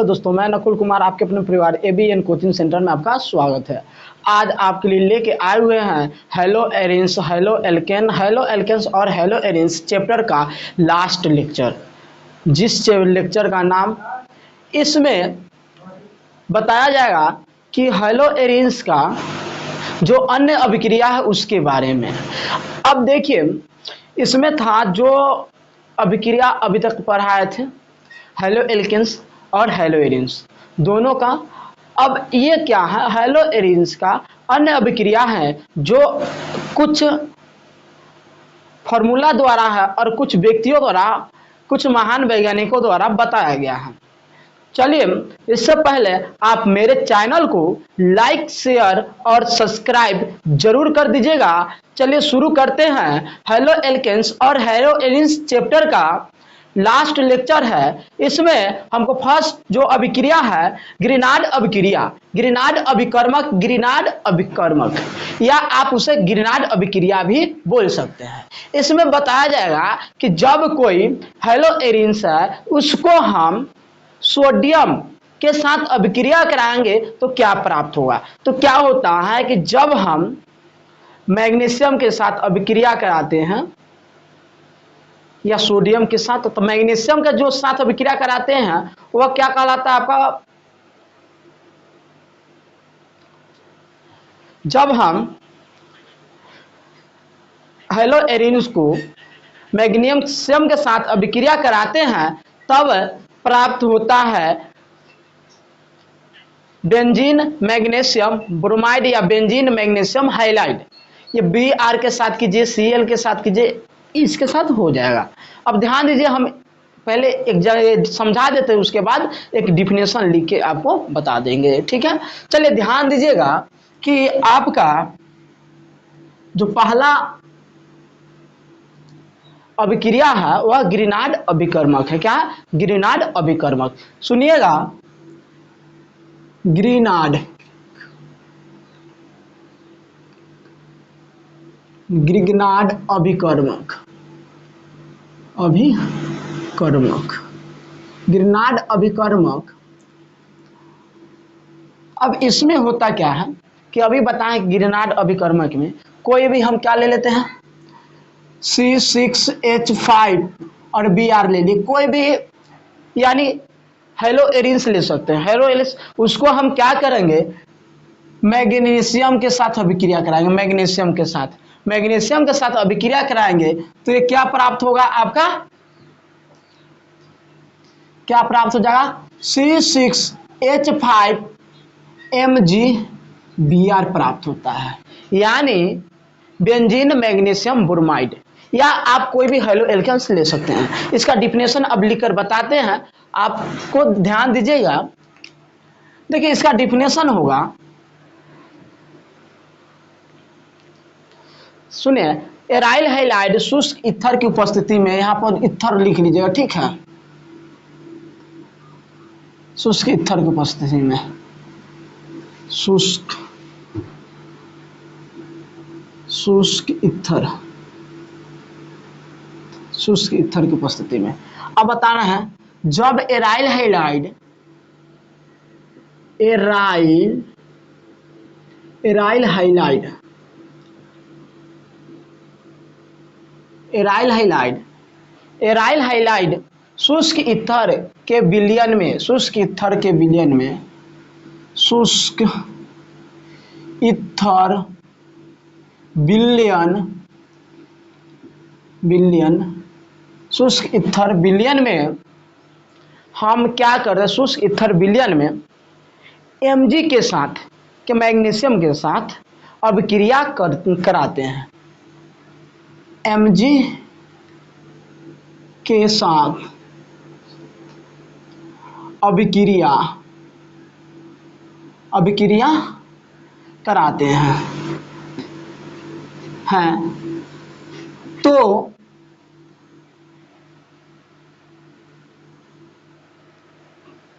तो दोस्तों, मैं नकुल कुमार आपके अपने परिवार एबीएन कोचिंग सेंटर में आपका स्वागत है। आज आपके लिए लेके आए हुए हैं hello arenes, hello alkane, hello alkanes और हेलो एरिन्स चैप्टर का लास्ट लेक्चर। जिस लेक्चर का नाम इसमें बताया जाएगा कि हेलो एरिन्स का जो अन्य अभिक्रिया है उसके बारे में। अब देखिए, इसमें था जो अभिक्रिया अभी तक पढ़ाए थे, हेलो एल्केन्स और हेलो एरिन्स दोनों का। अब ये क्या है, हेलो एरिन्स का अन्य अभिक्रिया है जो कुछ फॉर्मूला द्वारा है और कुछ व्यक्तियों द्वारा, कुछ महान वैज्ञानिकों द्वारा बताया गया है। चलिए, इससे पहले आप मेरे चैनल को लाइक, शेयर और सब्सक्राइब जरूर कर दीजिएगा। चलिए शुरू करते हैं। हेलो एल्केन्स और हेलो एरिन्स चैप्टर का लास्ट लेक्चर है। इसमें हमको फर्स्ट जो अभिक्रिया है, ग्रीनार्ड अभिक्रिया, ग्रीनार्ड अभिकर्मक, ग्रीनार्ड अभिकर्मक या आप उसे ग्रीनार्ड अभिक्रिया भी बोल सकते हैं। इसमें बताया जाएगा कि जब कोई हेलो एरिन्स है उसको हम सोडियम के साथ अभिक्रिया कराएंगे तो क्या प्राप्त होगा। तो क्या होता है कि जब हम मैग्नीशियम के साथ अभिक्रिया कराते हैं या सोडियम के साथ, तो मैग्नीशियम का जो साथ अभिक्रिया कराते हैं वह क्या कहलाता है आपका, जब हम हेलो एरिन्स को मैग्नीशियम के साथ अभिक्रिया कराते हैं तब प्राप्त होता है बेंजीन मैग्नीशियम ब्रोमाइड या बेंजीन मैग्नीशियम हाइलाइड। ये Br के साथ कीजिए, Cl के साथ कीजिए, इसके साथ हो जाएगा। अब ध्यान दीजिए, हम पहले एक जगह समझा देते हैं, उसके बाद एक डिफिनेशन लिख के आपको बता देंगे, ठीक है। चलिए ध्यान दीजिएगा कि आपका जो पहला अभिक्रिया है वह ग्रीनार्ड अभिकर्मक है। क्या है? ग्रीनार्ड अभिकर्मक। सुनिएगा, ग्रीनार्ड ग्रीनार्ड अभिकर्मक, अभिकर्मक, ग्रीनार्ड अभिकर्मक। अब इसमें होता क्या है कि अभी बताएं, ग्रीनार्ड अभिकर्मक में कोई भी हम क्या ले लेते हैं, C6H5 और Br ले लिए, कोई भी, यानी हेलो एरिन्स ले सकते हैं। हेलो एरिन्स उसको हम क्या करेंगे, मैग्नीशियम के साथ अभिक्रिया कराएंगे, मैग्नीशियम के साथ, मैग्नीशियम के साथ अभिक्रिया कराएंगे तो ये क्या प्राप्त होगा आपका, क्या प्राप्त हो जाएगा, C6H5Mg Br प्राप्त होता है, यानी बेंजीन मैग्नीशियम ब्रोमाइड। या आप कोई भी हेलो एल्केन्स ले सकते हैं। इसका डिफिनेशन अब लिखकर बताते हैं, आपको ध्यान दीजिएगा। देखिए, इसका डिफिनेशन होगा, सुनिए, एराइल हाइलाइड शुष्क ईथर की उपस्थिति में, यहां पर ईथर लिख लीजिएगा, ठीक है, शुष्क ईथर की उपस्थिति में, शुष्क ईथर, शुष्क ईथर की उपस्थिति में। अब बताना है, जब aryl halide, aryl halide, aryl halide, aryl halide शुष्क ईथर के विलयन में, शुष्क ईथर के विलयन में, शुष्क ईथर विलयन, शुष्क ईथर विलयन में हम क्या कर रहे हैं, शुष्क ईथर विलयन में Mg के साथ, के मैग्नीशियम के साथ अभिक्रिया कराते हैं। Mg के साथ अभिक्रिया कराते हैं तो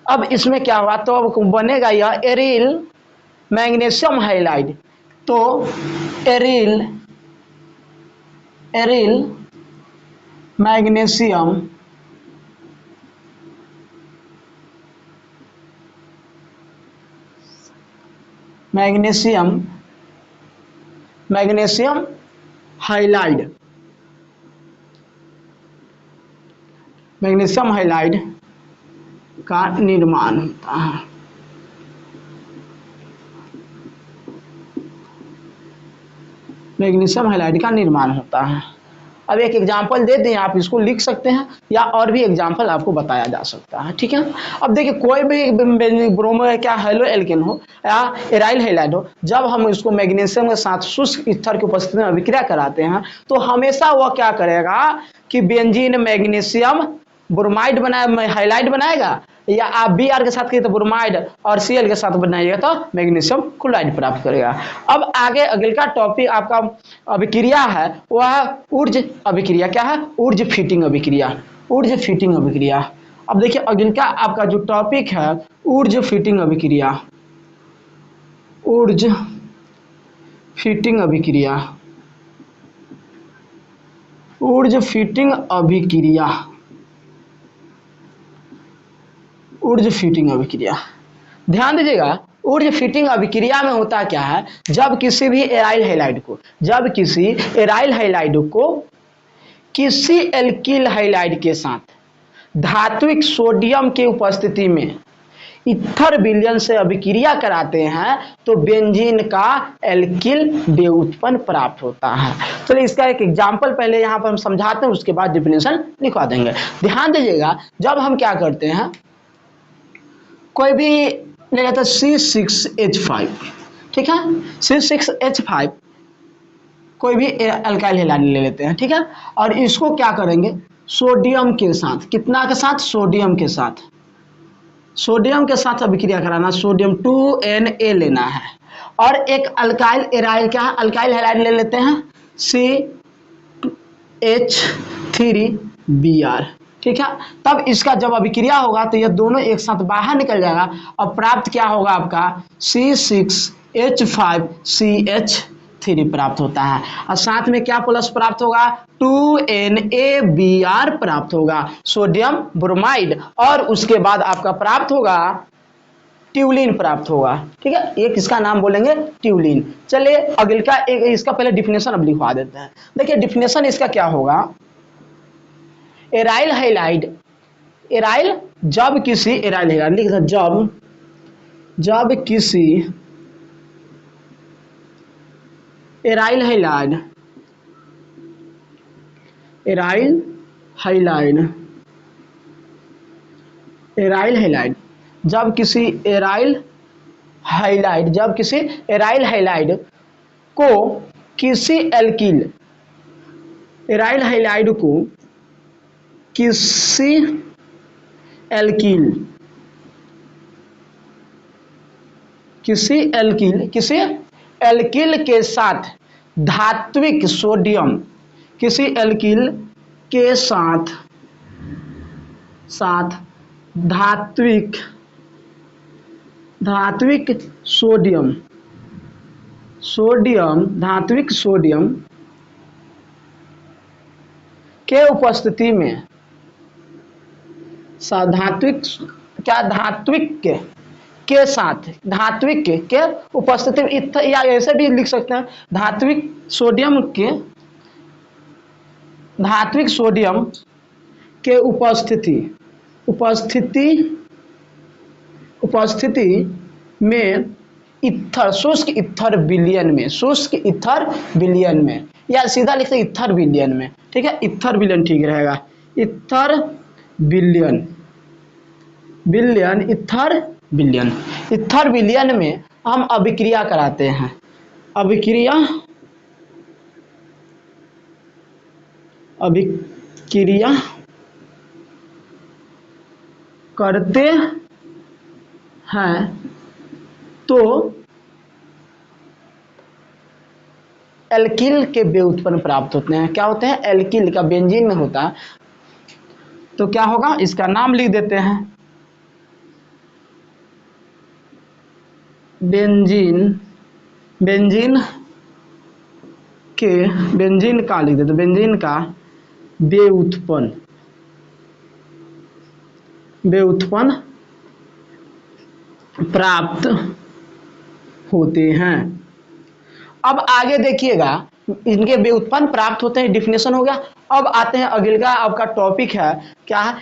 अब इसमें क्या हुआ, तो अब बनेगा यह एरिल मैग्नीशियम हाइलाइड। तो aryl magnesium magnesium magnesium halide, magnesium halide का निर्माण होता है। मैग्नीशियम हाइलाइड का निर्माण होता है। अब एक एग्जाम्पल दे दें, आप इसको लिख सकते हैं या और भी एग्जाम्पल आपको बताया जा सकता है, ठीक है। अब देखिए कोई भी ब्रोमो क्या हेलो एल्केन हो या एराइल हैलाइड हो, जब हम इसको मैग्नीशियम के साथ शुष्क ईथर की उपस्थिति में अभिक्रिया कराते हैं तो हमेशा वह क्या करेगा कि बेंजीन मैग्नीशियम ब्रोमाइड हाइलाइड बनाएगा, या आप Br के साथ किए तो ब्रोमाइड और Cl के साथ बनाइएगा तो मैग्नीशियम क्लोराइड प्राप्त करेगा। अब आगे अगला टॉपिक आपका अभिक्रिया है, वह ऊर्ज अभिक्रिया। क्या है? ऊर्ज फीटिंग अभिक्रिया, ऊर्ज फीटिंग अभिक्रिया। अब देखिए अगला आपका जो टॉपिक है ऊर्ज फीटिंग अभिक्रिया, ऊर्ज फीटिंग अभिक्रिया, ऊर्ज फीटिंग अभिक्रिया, ऊर्ज फीटिंग अभिक्रिया। ध्यान दीजिएगा ऊर्ज फीटिंग अभिक्रिया में होता क्या है, जब किसी भी एराइल हैलाइड को किसी एल्किल हैलाइड के साथ धात्विक सोडियम की उपस्थिति में ईथर विलयन से अभिक्रिया कराते हैं तो बेंजीन का एल्किल व्युत्पन्न प्राप्त होता है। चलिए इसका एक एग्जाम्पल पहले यहाँ पर हम समझाते हैं, उसके बाद डिफिनेशन लिखवा देंगे। ध्यान दीजिएगा जब हम क्या करते हैं, कोई भी ले लेते हैं C6H5, ठीक है, C6H5 कोई भी अल्काइल हैलाइड ले लेते हैं, ठीक है, और इसको क्या करेंगे सोडियम के साथ, कितना के साथ? सोडियम के साथ, सोडियम के साथ अभिक्रिया कराना, सोडियम 2Na लेना है। और एक अल्काइल एराइल क्या है, अल्काइल हैलाइड ले लेते हैं CH3Br, ठीक है। तब इसका जब अभिक्रिया होगा तो ये दोनों एक साथ बाहर निकल जाएगा और प्राप्त क्या होगा आपका C6H5CH3 प्राप्त होता है, और साथ में क्या प्लस प्राप्त होगा 2NaBr प्राप्त होगा, सोडियम ब्रोमाइड, और उसके बाद आपका प्राप्त होगा ट्यूलिन प्राप्त होगा, ठीक है। एक इसका नाम बोलेंगे ट्यूलिन। चलिए अगला एक इसका पहले डिफिनेशन अब लिखवा देते हैं। देखिए डिफिनेशन इसका क्या होगा, एराइल हैलाइड, एराइल जब किसी एराइल हैलाइड लिख जब किसी aryl halide, aryl halide, aryl halide जब किसी एराइल हैलाइड, जब किसी एराइल हैलाइड को किसी एल्किल, एराइल हैलाइड को किसी एल्किल, किसी एल्किल के साथ धात्विक सोडियम, किसी एल्किल के साथ धात्विक सोडियम, धात्विक सोडियम के उपस्थिति में, धात्विक के साथ, धात्विक के उपस्थिति में, या ऐसे भी लिख सकते हैं धात्विक सोडियम के उपस्थिति में ईथर, शुष्क ईथर विलयन में, या सीधा लिखते ईथर विलयन में, ठीक है, ईथर विलयन ठीक रहेगा, ईथर विलयन में हम अभिक्रिया कराते हैं, अभिक्रिया करते हैं तो एल्किल के व्युत्पन्न प्राप्त होते हैं। क्या होते हैं? एल्किल का बेंजीन में होता है तो क्या होगा, इसका नाम लिख देते हैं बेंजीन का लिख देते, बेंजीन का व्युत्पन्न प्राप्त होते हैं। अब आगे देखिएगा, इनके व्युत्पन्न प्राप्त होते हैं, डिफिनेशन हो गया। अब आते हैं अगले का, आपका टॉपिक है क्या है,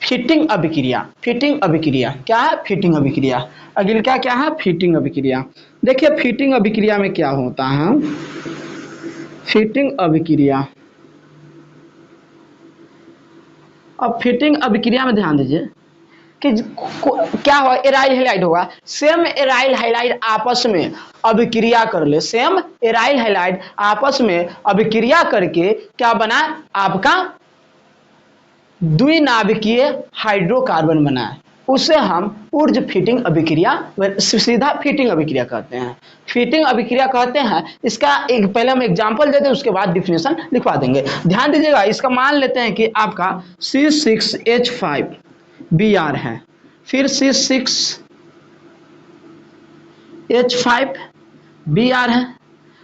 फिटिंग अभिक्रिया। फिटिंग अभिक्रिया क्या है, फिटिंग अभिक्रिया। अगले का क्या है, फिटिंग अभिक्रिया। देखिए फिटिंग अभिक्रिया में क्या होता है, फिटिंग अभिक्रिया। अब फिटिंग अभिक्रिया में ध्यान दीजिए कि क्या होगा, एराइल हैलाइड होगा। सेम एराइल हैलाइड आपस में अभिक्रिया कर ले, सेम एराइल हैलाइड आपस में अभिक्रिया करके क्या बना, आपका द्विनाभिकीय हाइड्रोकार्बन बना है, उसे हम ऊर्ज फिटिंग अभिक्रिया, सीधा फिटिंग अभिक्रिया कहते हैं। फिटिंग अभिक्रिया कहते हैं। इसका एक पहले हम एग्जांपल देते हैं, उसके बाद डिफिनेशन लिखवा देंगे। ध्यान दीजिएगा, इसका मान लेते हैं कि आपका C6H5Br है, फिर C6H5Br है,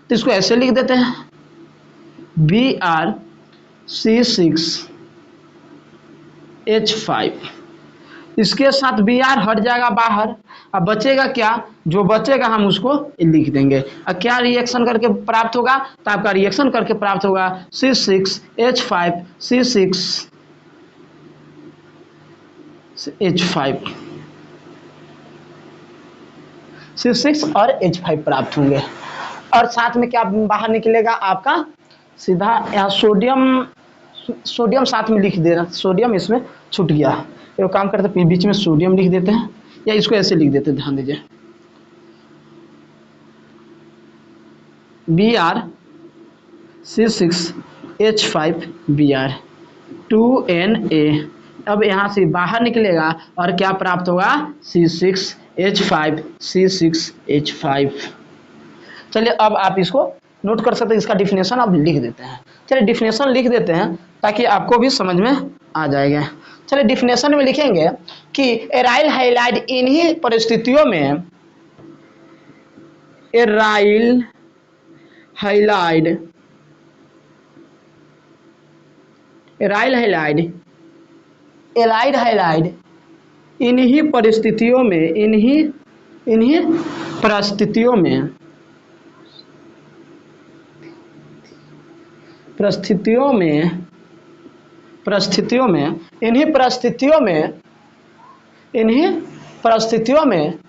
तो इसको ऐसे लिख देते हैं Br C6H5, इसके साथ Br हट जाएगा बाहर। अब बचेगा क्या, जो बचेगा हम उसको लिख देंगे। अब क्या रिएक्शन करके प्राप्त होगा, तो आपका रिएक्शन करके प्राप्त होगा C6H5 C6 और H5 प्राप्त होंगे। और साथ में क्या बाहर निकलेगा आपका, सीधा यहाँ सोडियम साथ में लिख देना, सोडियम इसमें छूट गया। ये काम करते हैं, बीच में सोडियम लिख देते हैं, या इसको ऐसे लिख देते हैं, ध्यान दीजिए Br C6H5Br 2Na। अब यहाँ से बाहर निकलेगा और क्या प्राप्त होगा, C6H5। चलिए अब आप इसको नोट कर सकते हैं, इसका डिफिनेशन अब लिख देते हैं। चलिए डिफिनेशन लिख देते हैं ताकि आपको भी समझ में आ जाएगा। चलिए डिफिनेशन में लिखेंगे कि एराइल हैलाइड इन्हीं परिस्थितियों में, एराइल हैलाइड इन्हीं परिस्थितियों में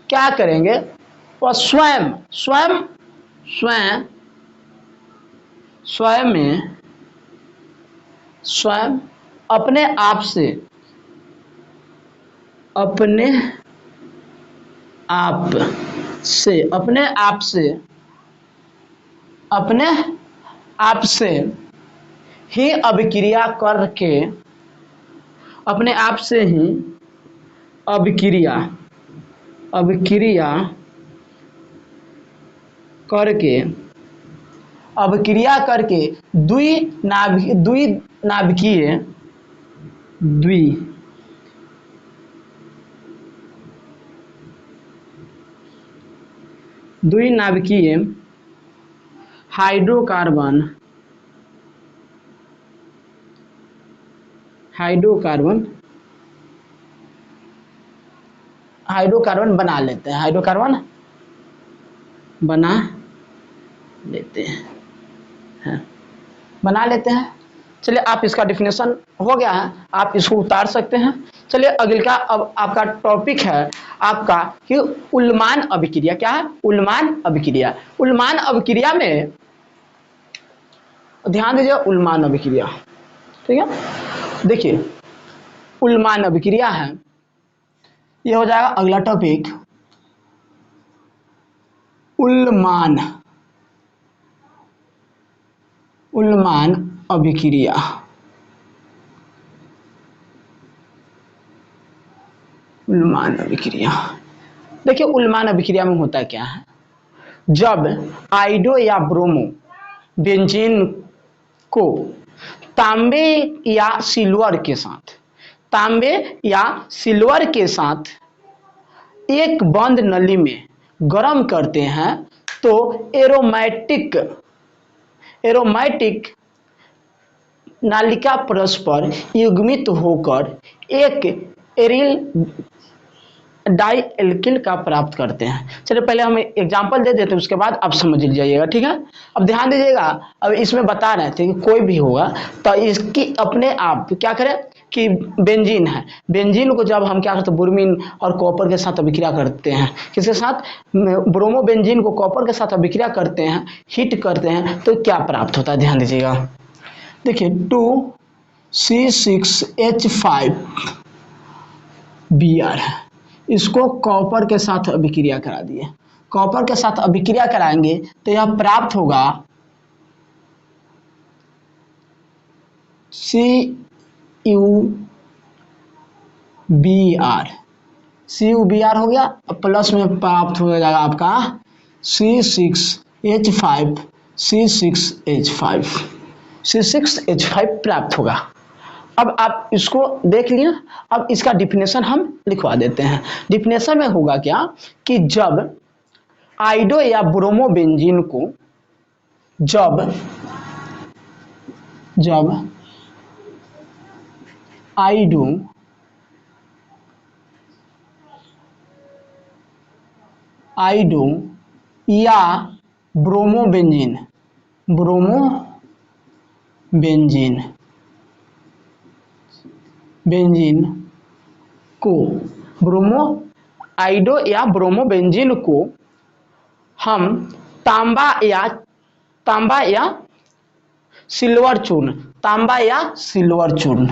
क्या करेंगे, वह स्वयं अपने आप से ही अभिक्रिया करके, अपने आप से ही अभिक्रिया करके द्विनाभिकीय हाइड्रोकार्बन बना लेते हैं। चलिए आप इसका डिफिनेशन हो गया है, आप इसको उतार सकते हैं। चलिए अगले का, अब आपका टॉपिक है आपका कि उल्मान अभिक्रिया। क्या है, उल्मान अभिक्रिया। उल्मान अभिक्रिया में ध्यान दीजिए, उल्मान अभिक्रिया, ठीक है। देखिए उल्मान अभिक्रिया है, ये हो जाएगा अगला टॉपिक, उल्मान अभिक्रिया। देखिए उल्मान अभिक्रिया में होता क्या है, जब आइडो या ब्रोमो बेंजीन को तांबे या सिल्वर के साथ एक बंद नली में गर्म करते हैं, तो एरोमेटिक नालिका परस्पर युग्मित होकर एक डाई एल्किल का प्राप्त करते हैं। चलिए पहले हम एग्जांपल दे देते हैं, उसके बाद आप समझ लीजिएगा, ठीक है। अब ध्यान दीजिएगा, अब इसमें बता रहे थे कि कोई भी होगा तो इसकी अपने आप क्या करें कि बेंजीन है, बेंजीन को जब हम क्या करते हैं ब्रोमीन और कॉपर के साथ अभिक्रिया करते हैं, किसके साथ, ब्रोमो बेंजीन को कॉपर के साथ अभिक्रिया करते हैं, हीट करते हैं, तो क्या प्राप्त होता है, ध्यान दीजिएगा। देखिए 2C6H5Br, इसको कॉपर के साथ अभिक्रिया करा दिए, कॉपर के साथ अभिक्रिया कराएंगे तो यह प्राप्त होगा CuBr, CuBr हो गया। अब प्लस में प्राप्त हो जाएगा आपका C6H5, C6H5 प्राप्त होगा। अब आप इसको देख लिया, अब इसका डिफिनेशन हम लिखवा देते हैं। डिफिनेशन में होगा क्या कि जब आइडो या ब्रोमो बेंजीन को जब आइडो या ब्रोमो बेंजीन को आइडो या ब्रोमो बेंजीन को हम तांबा या सिल्वर चूर्ण, तांबा या सिल्वर चूर्ण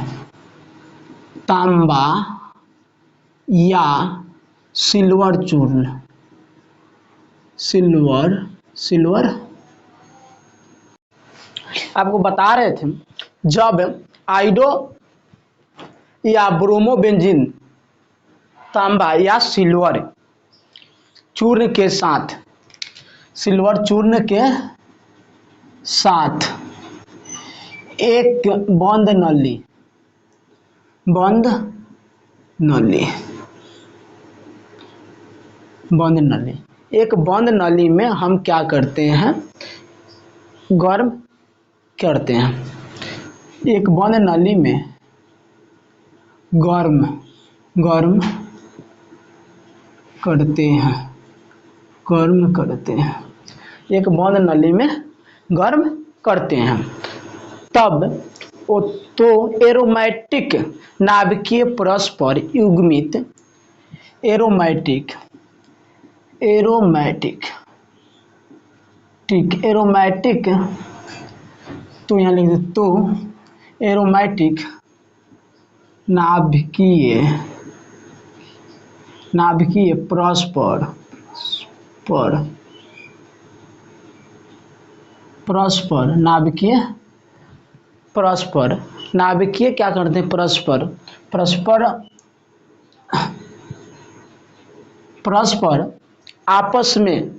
आपको बता रहे थे, जब आइडो या ब्रोमो बेंजीन तांबा या सिल्वर चूर्ण के साथ एक बंद नली में हम क्या करते हैं, गर्म करते हैं, एक बंद नली में गर्म करते हैं, एक बंद नली में गर्म करते हैं, तब तो एरोमेटिक नाभिकीय परस्पर युग्मित एरोमेटिक तो यहाँ लिख दे, तो एरोमेटिक नाभिकीय परस्पर नाभिकीय क्या करते हैं, परस्पर आपस में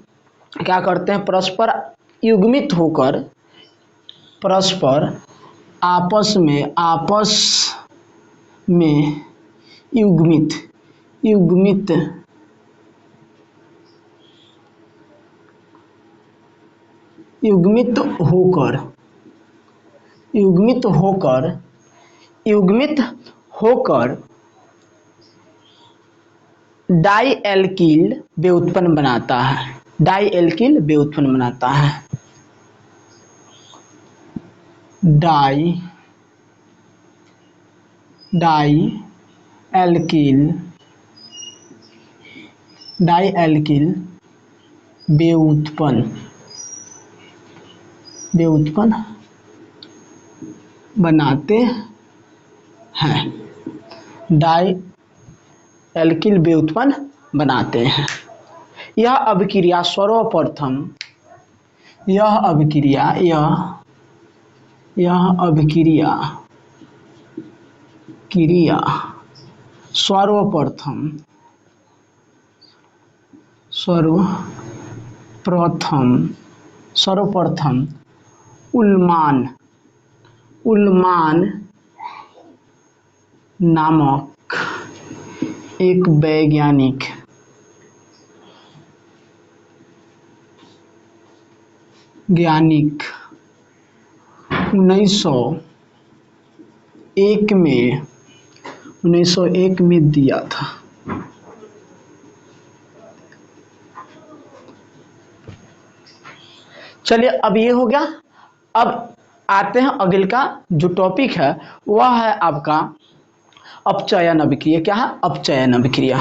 क्या करते हैं, परस्पर युग्मित होकर, आपस में युग्मित होकर डाई एल्किल व्युत्पन्न बनाता है, डाई एल्किल व्युत्पन्न बनाते हैं, डाई एल्किल व्युत्पन्न बनाते हैं। यह अभिक्रिया सर्वप्रथम सर्वप्रथम उल्मान नामक एक वैज्ञानिक 1901 में दिया था। चलिए अब ये हो गया। अब आते हैं अगले का जो टॉपिक है वह है आपका अपचयन अभिक्रिया। क्या है? अपचयन अभिक्रिया।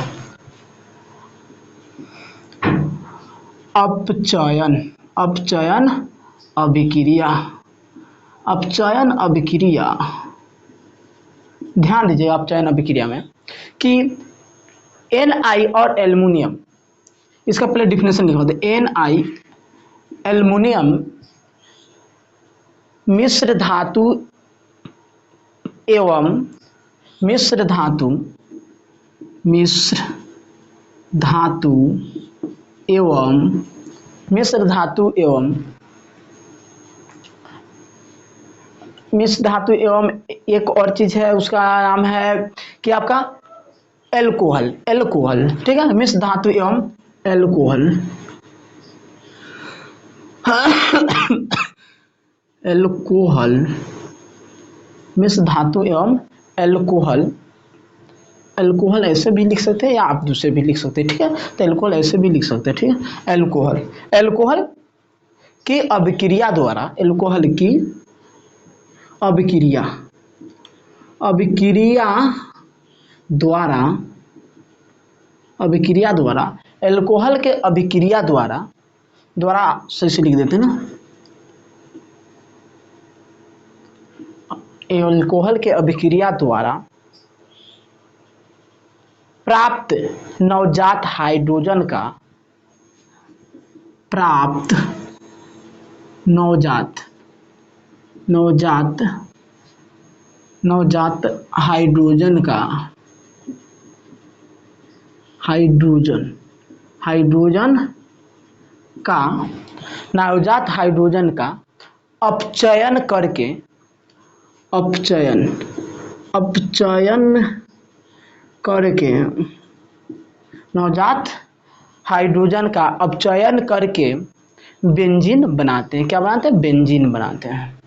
अपचयन अपचयन अभिक्रिया। अपचयन अभिक्रिया, ध्यान दीजिए अपचयन अभिक्रिया में कि Ni और एल्युमिनियम, इसका पहले डिफिनेशन लिखा होता है। Ni एल्युमिनियम मिश्र धातु एवं मिश्र धातु एवं मिश्र धातु एवं एक और चीज है, उसका नाम है कि आपका एल्कोहल। ठीक है, मिश्र धातु एवं एल्कोहल। मिश्र धातु एवं एल्कोहल ऐसे भी लिख सकते हैं या आप दूसरे भी लिख सकते हैं। ठीक है, तो एल्कोहल ऐसे भी लिख सकते हैं। ठीक है, एल्कोहल की अभिक्रिया द्वारा, एल्कोहल की अभिक्रिया द्वारा एल्कोहल के अभिक्रिया द्वारा सही लिख देते हैं ना, एल्कोहल के अभिक्रिया द्वारा प्राप्त नवजात हाइड्रोजन का नवजात हाइड्रोजन का अपचयन करके नवजात हाइड्रोजन का अपचयन करके बेंजीन बनाते हैं। क्या बनाते हैं? बेंजीन बनाते हैं।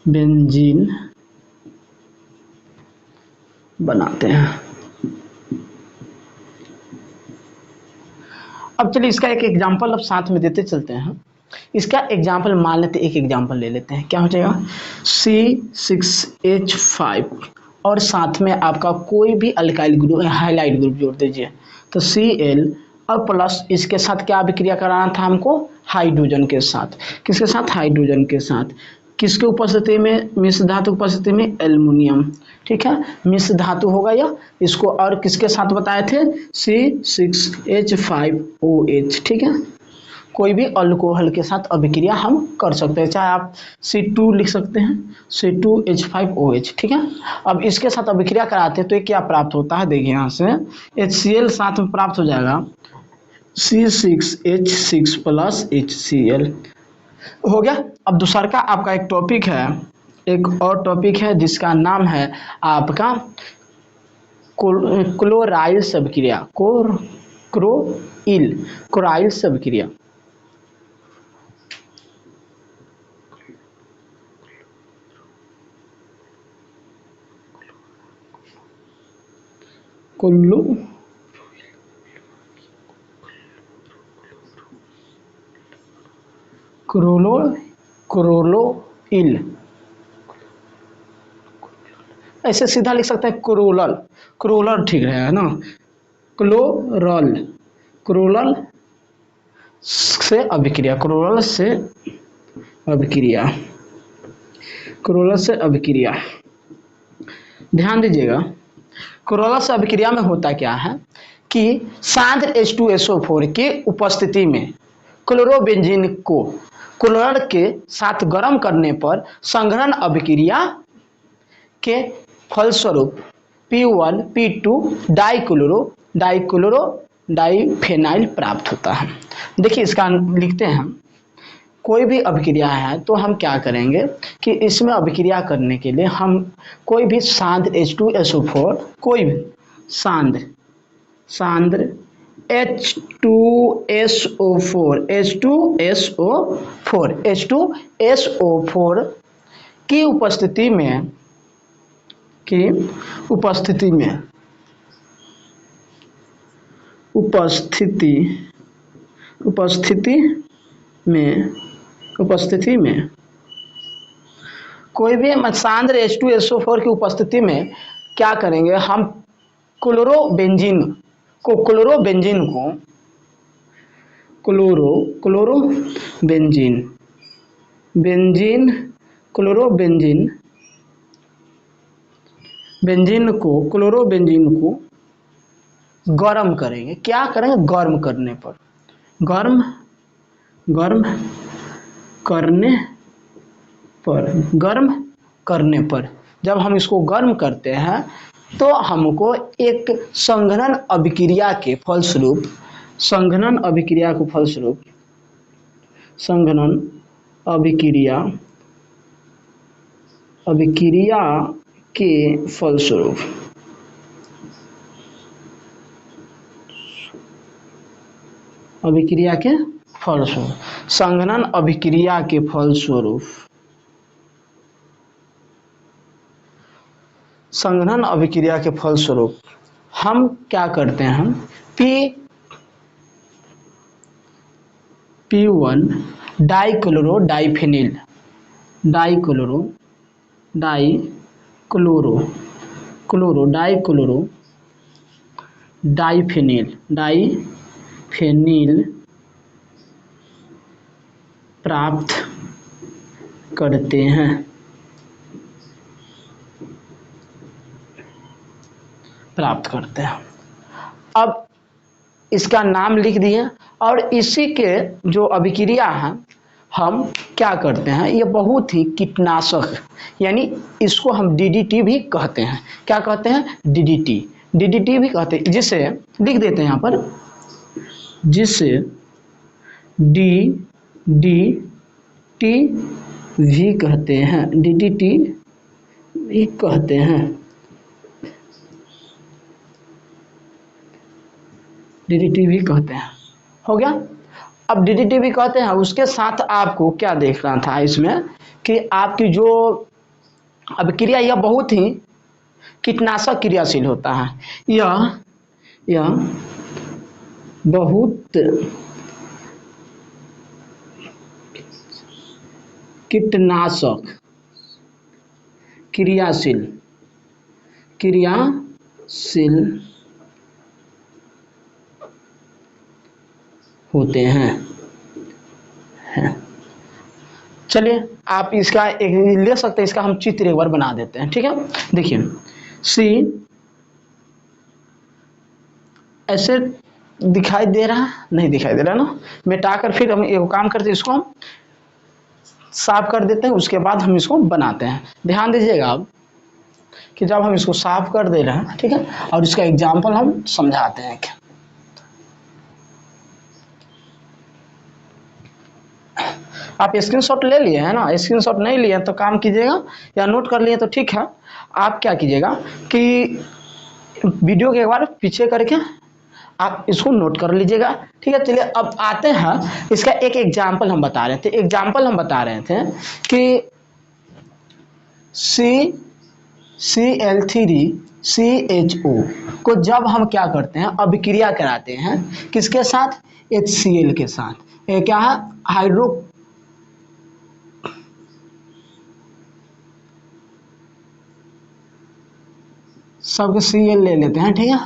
बेंजीन बनाते हैं। अब चलिए इसका एक एग्जांपल अब साथ में देते चलते हैं। इसका एग्जांपल मान लेते, एक एग्जांपल ले लेते हैं। क्या हो जाएगा? C6H5 और साथ में आपका कोई भी अल्काइल ग्रुप, हाइलाइट ग्रुप जोड़ दीजिए। तो Cl और प्लस इसके साथ क्या अभिक्रिया कराना था हमको? हाइड्रोजन के साथ। किसके साथ? हाइड्रोजन के साथ। किसके उपस्थिति में? मिश्र धातु उपस्थिति में एल्युमिनियम। ठीक है, मिश्र धातु होगा यह। इसको और किसके साथ बताए थे? C6H5OH। ठीक है, कोई भी अल्कोहल के साथ अभिक्रिया हम कर सकते हैं, चाहे आप C2 लिख सकते हैं, C2H5OH। ठीक है, अब इसके साथ अभिक्रिया कराते हैं तो ये क्या प्राप्त होता है? देखिए यहाँ से HCl साथ में प्राप्त हो जाएगा, C6H6 प्लस HCl हो गया। अब दूसरा का आपका एक टॉपिक है, एक और टॉपिक है जिसका नाम है आपका क्लोराइल्स अभिक्रिया। क्लोराइल्स अभिक्रिया। क्लोरोइल, ऐसे सीधा लिख सकते हैं क्रोलर ठीक है ना। क्लोरल से अभिक्रिया। ध्यान दीजिएगा, क्लोरल से अभिक्रिया में होता क्या है कि सांद्र H2SO4 के उपस्थिति में क्लोरोबेंजीन को क्लोरल के साथ गर्म करने पर संघनन अभिक्रिया के फलस्वरूप P1 P2 डाइफेनाइल प्राप्त होता है। देखिए इसका लिखते हैं हम, कोई भी अभिक्रिया है तो हम क्या करेंगे कि इसमें अभिक्रिया करने के लिए हम कोई भी सांद्र H2SO4, कोई भी सांद्र H2SO4 की उपस्थिति उपस्थिति में कोई भी सांद्र H2SO4 की उपस्थिति में क्या करेंगे, हम क्लोरोबेंजीन को क्लोरोबेंजीन को गर्म करेंगे। क्या करेंगे, गर्म करने पर, गर्म करने पर जब हम इसको गर्म करते हैं तो हमको एक संघनन अभिक्रिया के फलस्वरूप संघनन अभिक्रिया के फलस्वरूप हम क्या करते हैं, P1 डाइक्लोरोडाइफेनिल प्राप्त करते हैं। अब इसका नाम लिख दिए और इसी के जो अभिक्रिया है हम क्या करते हैं, ये बहुत ही कीटनाशक, यानी इसको हम DDT भी कहते हैं। क्या कहते हैं, DDT भी कहते हैं, जिसे लिख देते हैं यहाँ पर, जिसे DDT भी कहते हैं। हो गया। अब DDT भी कहते हैं, उसके साथ आपको क्या देखना था इसमें कि आपकी जो अभिक्रिया यह बहुत ही कीटनाशक क्रियाशील होता है। यह बहुत कीटनाशक क्रियाशील होते हैं। चलिए आप इसका एक ले सकते हैं, इसका हम चित्र एक बार बना देते हैं, ठीक है। देखिए सी ऐसे दिखाई दे रहा, नहीं दिखाई दे रहा ना, मिटाकर फिर हम एक काम करते हैं, इसको हम साफ कर देते हैं, उसके बाद हम इसको बनाते हैं। ध्यान दीजिएगा आप कि जब हम इसको साफ कर दे रहे हैं, ठीक है, और इसका एग्जाम्पल हम समझाते हैं। आप स्क्रीनशॉट ले लिए है ना, स्क्रीनशॉट नहीं लिए तो काम कीजिएगा, या नोट कर लिए तो ठीक है। आप क्या कीजिएगा कि वीडियो के एक बार पीछे करके आप इसको नोट कर लीजिएगा, ठीक है। चलिए अब आते हैं, इसका एक एग्जाम्पल हम बता रहे थे कि CCl3CHO को जब हम क्या करते हैं, अभिक्रिया कराते हैं किसके साथ, HCl के साथ। ये क्या है, हाइड्रो सबके Cl ले लेते हैं, ठीक है।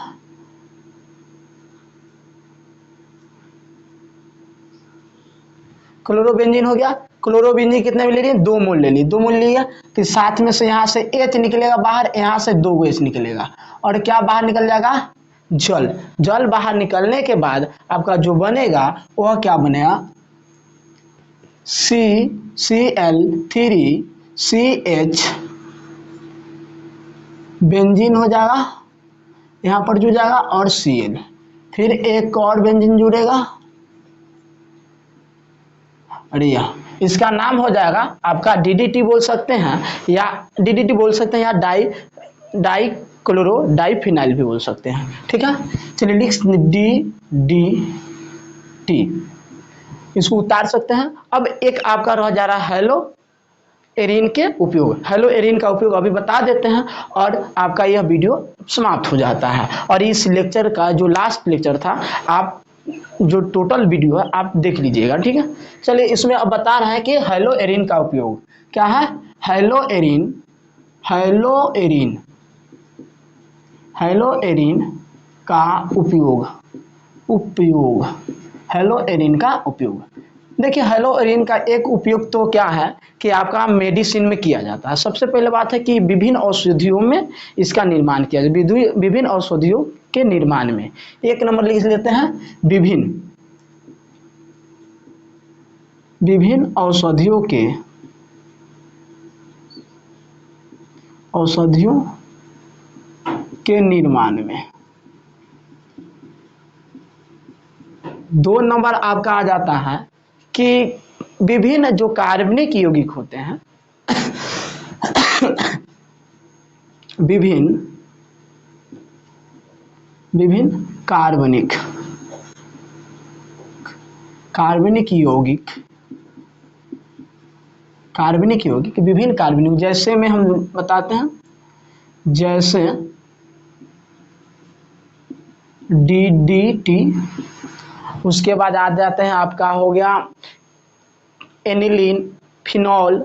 क्लोरोबेंजीन हो गया। क्लोरोबेंजीन कितने में ले रही है, 2 मोल ले ली, 2 मोल लिया तो साथ में से यहाँ से H निकलेगा बाहर, यहाँ से 2 H निकलेगा, और क्या बाहर निकल जाएगा, जल बाहर निकलने के बाद आपका जो बनेगा वह क्या बनेगा, CCl3CH बेंजीन हो जाएगा, यहाँ पर जुड़ जाएगा, और Cl, फिर एक और बेंजीन जुड़ेगा, अरे इसका नाम हो जाएगा आपका DDT बोल सकते हैं, या डाइक्लोरोडाइफेनिल भी बोल सकते हैं, ठीक है। चलिए लिख DDT, इसको उतार सकते हैं। अब एक आपका रह जा रहा है हेलो एरिन का उपयोग अभी बता देते हैं, और आपका यह वीडियो समाप्त हो जाता है। और इस लेक्चर का जो लास्ट लेक्चर था, आप जो टोटल वीडियो है आप देख लीजिएगा, ठीक है। चलिए इसमें अब बता रहा है कि हेलो एरिन का उपयोग क्या है। Hello Erin, hello Erin, hello Erin का उपयोग, उपयोग, हेलो एरिन का उपयोग। देखिए हेलो एरिन का एक उपयोग तो क्या है कि आपका मेडिसिन में किया जाता है। सबसे पहले बात है कि विभिन्न औषधियों में इसका निर्माण किया जाता है, विभिन्न औषधियों के निर्माण में। एक नंबर लिख लेते हैं विभिन्न, विभिन्न औषधियों के, औषधियों के निर्माण में। 2 नंबर आपका आ जाता है कि विभिन्न जो कार्बनिक यौगिक होते हैं विभिन्न, विभिन्न कार्बनिक, कार्बनिक यौगिक, कार्बनिक यौगिक, विभिन्न कार्बनिक, जैसे में हम बताते हैं, जैसे DDT, उसके बाद आ जाते हैं आपका हो गया एनिलीन, फिनॉल,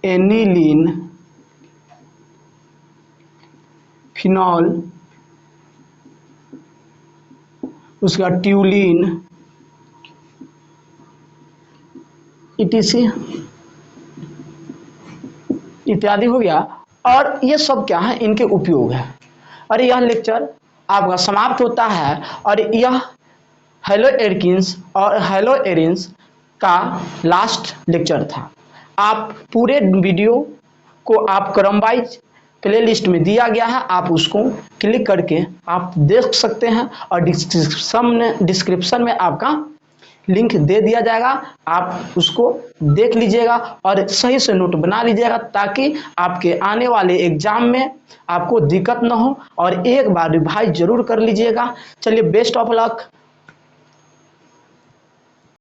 एनिलीन, फिनॉल, उसके बाद ट्यूलिन, ETC इत्यादि हो गया। और ये सब क्या है, इनके उपयोग है। और यह लेक्चर आपका समाप्त होता है। और यह हेलो एरिन्स और हेलो एरिन्स का लास्ट लेक्चर था। आप पूरे वीडियो को आप क्रम वाइज प्लेलिस्ट में दिया गया है, आप उसको क्लिक करके आप देख सकते हैं। और डिस्क्रिप्शन में आपका लिंक दे दिया जाएगा, आप उसको देख लीजिएगा और सही से नोट बना लीजिएगा, ताकि आपके आने वाले एग्जाम में आपको दिक्कत ना हो। और एक बार रिवाइज जरूर कर लीजिएगा। चलिए बेस्ट ऑफ लक।